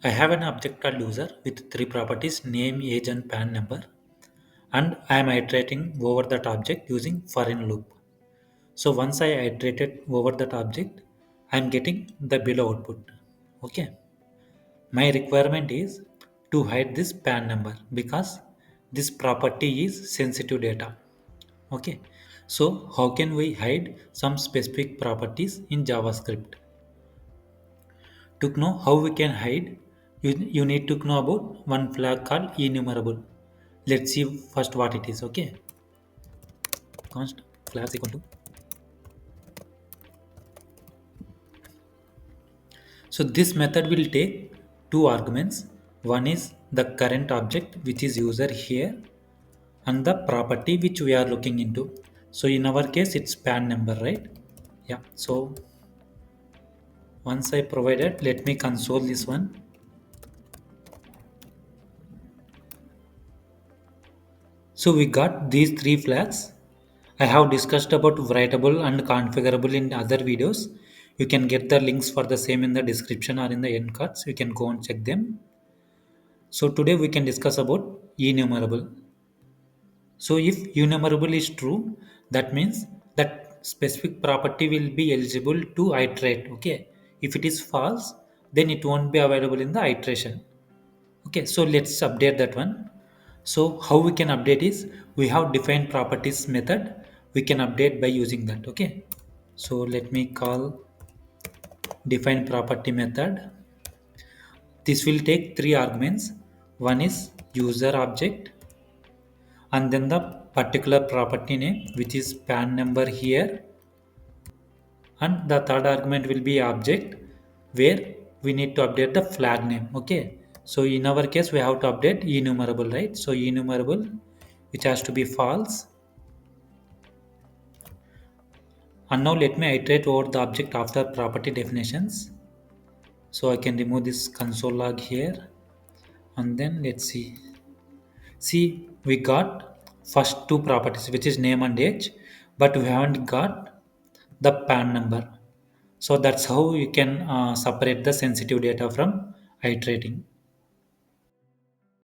I have an object called user with three properties name, age, and PAN number, and I am iterating over that object using for in loop. So once I iterated over that object, I am getting the below output. Okay. My requirement is to hide this PAN number because this property is sensitive data. Okay. So how can we hide some specific properties in JavaScript? To know how we can hide, you need to know about one flag called enumerable. Let's see first what it is. Okay. Const flags equal to. So this method will take two arguments. One is the current object which is user here and the property which we are looking into. So in our case it's PAN number, right? Yeah. So once I provided, let me console this one. So we got these three flags. I have discussed about writable and configurable in other videos. You can get the links for the same in the description or in the end cards. You can go and check them. So today we can discuss about enumerable. So if enumerable is true, that means that specific property will be eligible to iterate. Okay. If it is false, then it won't be available in the iteration. Okay, so let's update that one. So how we can update is we have defined properties method. We can update by using that. Okay. So let me call define property method. This will take three arguments. One is user object and then the particular property name which is PAN number here, and the third argument will be object where we need to update the flag name. Okay, so in our case we have to update enumerable, right? So enumerable which has to be false. And now let me iterate over the object after property definitions. So I can remove this console log here, and then let's see we got first two properties which is name and age, but we haven't got the PAN number. So that's how you can separate the sensitive data from iterating.